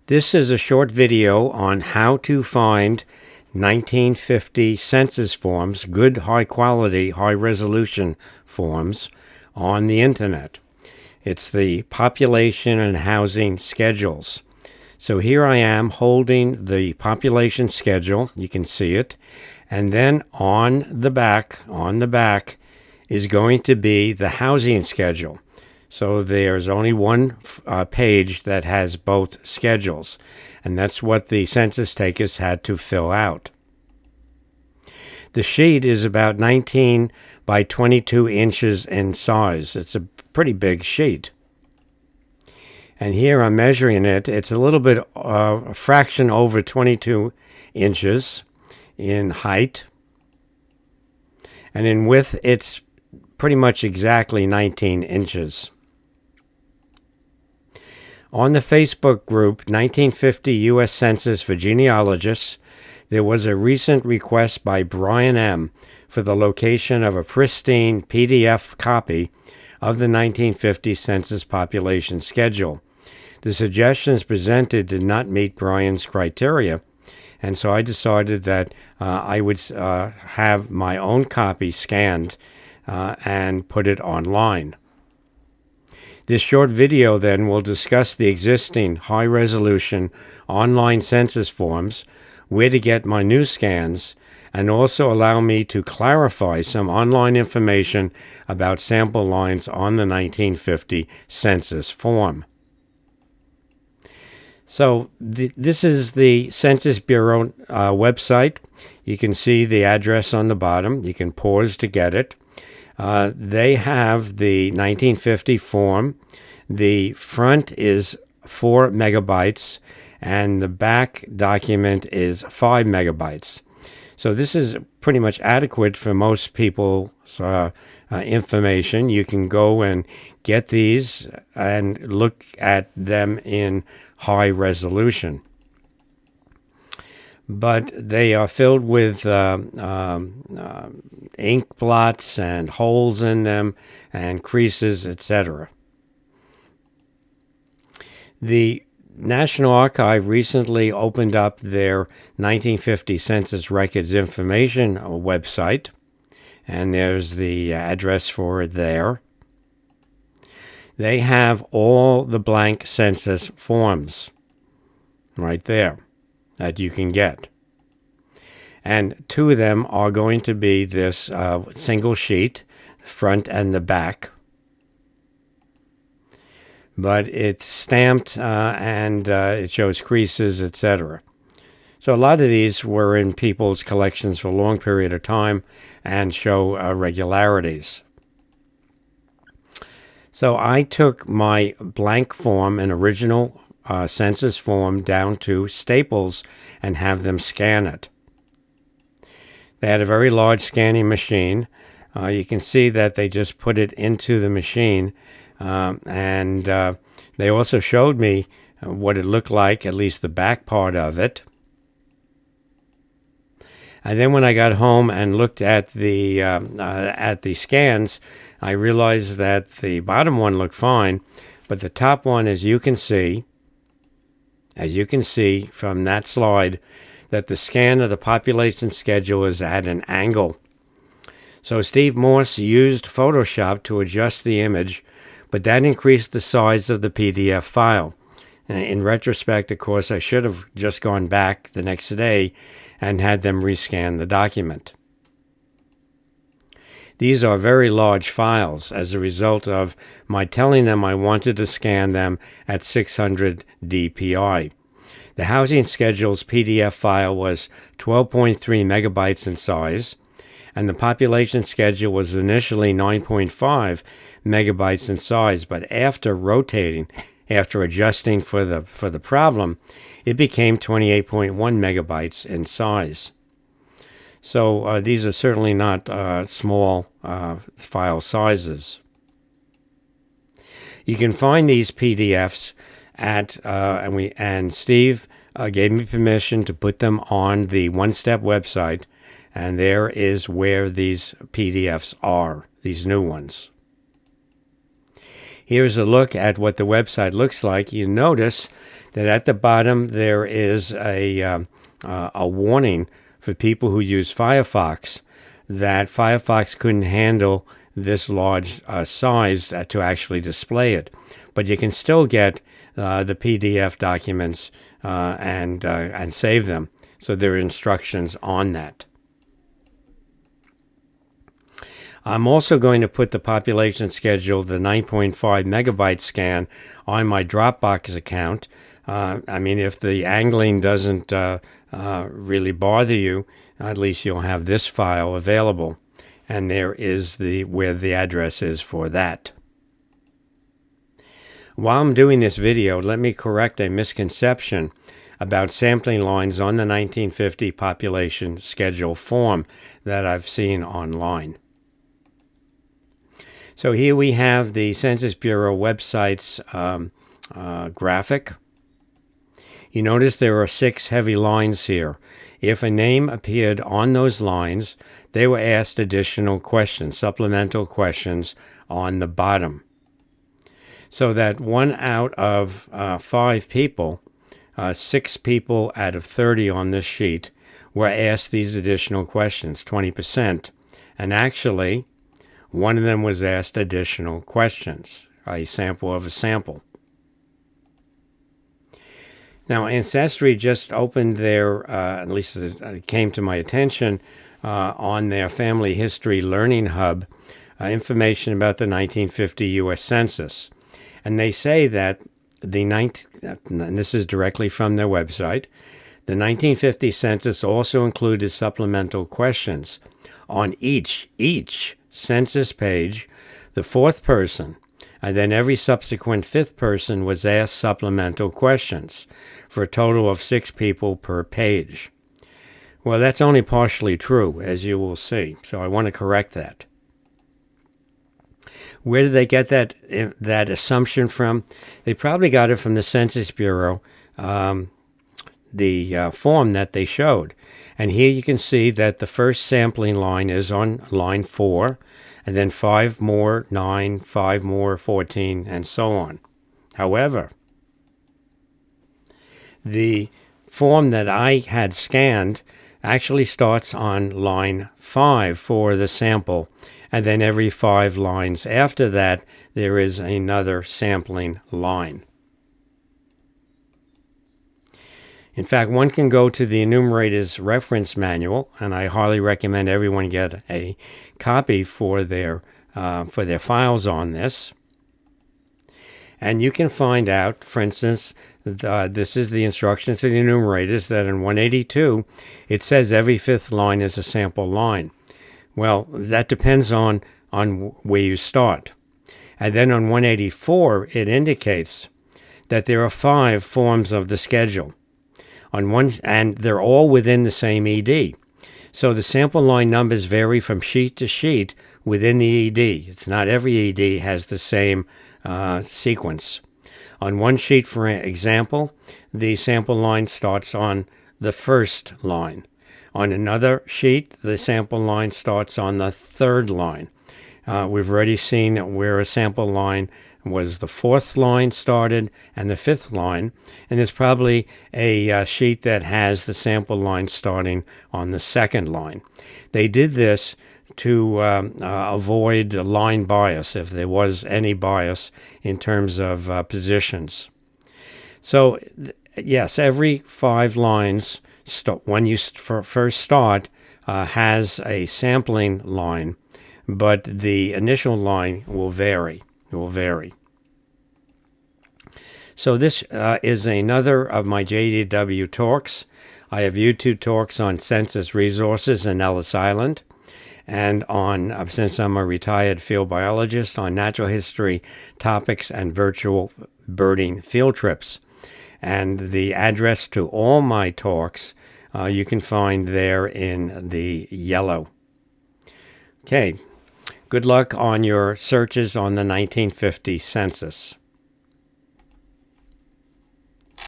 This is a short video on how to find 1950 census forms, good high quality, high resolution forms on the internet. It's the population and housing schedules. So here I am holding the population schedule, you can see it, and then on the back is going to be the housing schedule. So there's only one page that has both schedules, and that's what the census takers had to fill out. The sheet is about 19 by 22 inches in size. It's a pretty big sheet. And here I'm measuring it. It's a little bit, a fraction over 22 inches in height. And in width, it's pretty much exactly 19 inches. On the Facebook group 1950 U.S. Census for Genealogists, there was a recent request by Brian M. for the location of a pristine PDF copy of the 1950 Census population schedule. The suggestions presented did not meet Brian's criteria, and so I decided that I would have my own copy scanned and put it online. This short video then will discuss the existing high-resolution online census forms, where to get my new scans, and also allow me to clarify some online information about sample lines on the 1950 census form. So this is the Census Bureau website. You can see the address on the bottom. You can pause to get it. They have the 1950 form. The front is 4 megabytes, and the back document is 5 megabytes. So this is pretty much adequate for most people's information. You can go and get these and look at them in high resolution. But they are filled with ink blots and holes in them and creases, etc. The National Archive recently opened up their 1950 Census Records Information website, and there's the address for it there. They have all the blank census forms right there that you can get. And 2 of them are going to be this single sheet, front and the back. But it's stamped and it shows creases, etc. So a lot of these were in people's collections for a long period of time and show regularities. So I took my blank form, an original census form, down to Staples and have them scan it. They had a very large scanning machine. You can see that they just put it into the machine, and they also showed me what it looked like, at least the back part of it. And then when I got home and looked at the scans, I realized that the bottom one looked fine, but the top one, as you can see from that slide, that the scan of the population schedule is at an angle. So Steve Morse used Photoshop to adjust the image, but that increased the size of the PDF file. In retrospect, of course, I should have just gone back the next day and had them rescan the document. These are very large files as a result of my telling them I wanted to scan them at 600 dpi. The housing schedule's PDF file was 12.3 megabytes in size, and the population schedule was initially 9.5 megabytes in size, but after adjusting for the problem, it became 28.1 megabytes in size. So these are certainly not small file sizes. You can find these PDFs at and Steve gave me permission to put them on the One Step website, and there is where these PDFs are, these new ones. Here's a look at what the website looks like. You notice that at the bottom there is a warning for people who use Firefox that Firefox couldn't handle this large size to actually display it. But you can still get the PDF documents and save them. So there are instructions on that. I'm also going to put the population schedule, the 9.5 megabyte scan, on my Dropbox account. I mean, if the angling doesn't really bother you, at least you'll have this file available. And there is where the address is for that. While I'm doing this video, let me correct a misconception about sampling lines on the 1950 population schedule form that I've seen online. So here we have the Census Bureau website's graphic. You notice there are 6 heavy lines here. If a name appeared on those lines, they were asked additional questions, supplemental questions on the bottom. So that 1 out of 5 people, 6 people out of 30 on this sheet, were asked these additional questions, 20%. And actually, one of them was asked additional questions, a sample of a sample. Now, Ancestry just opened their, at least it came to my attention, on their Family History Learning Hub, information about the 1950 U.S. Census. And they say that and this is directly from their website, the 1950 census also included supplemental questions on each census page. The 4th person, and then every subsequent 5th person was asked supplemental questions, for a total of 6 people per page. Well, that's only partially true, as you will see, so I want to correct that. Where did they get that assumption from? They probably got it from the Census Bureau, the form that they showed. And here you can see that the first sampling line is on line 4, and then 5 more, 9, 5 more, 14, and so on. However, the form that I had scanned actually starts on line 5 for the sample, and then every 5 lines after that, there is another sampling line. In fact, one can go to the enumerator's reference manual, and I highly recommend everyone get a copy for their files on this. And you can find out, for instance, this is the instructions to the enumerators, that in 182, it says every 5th line is a sample line. Well, that depends on where you start. And then on 184, it indicates that there are 5 forms of the schedule. And they're all within the same ED. So the sample line numbers vary from sheet to sheet within the ED. It's not every ED has the same sequence. On one sheet, for example, the sample line starts on the 1st line. On another sheet, the sample line starts on the 3rd line. We've already seen where a sample line was the 4th line started and the 5th line, and there's probably a sheet that has the sample line starting on the 2nd line. They did this to avoid line bias, if there was any bias in terms of positions. So, yes, every 5 lines, when you first start, has a sampling line, but the initial line will vary. It will vary. So this is another of my JDW talks. I have YouTube talks on census resources in Ellis Island, and on, since I'm a retired field biologist, on natural history topics and virtual birding field trips. And the address to all my talks you can find there in the yellow. Okay. Good luck on your searches on the 1950 census.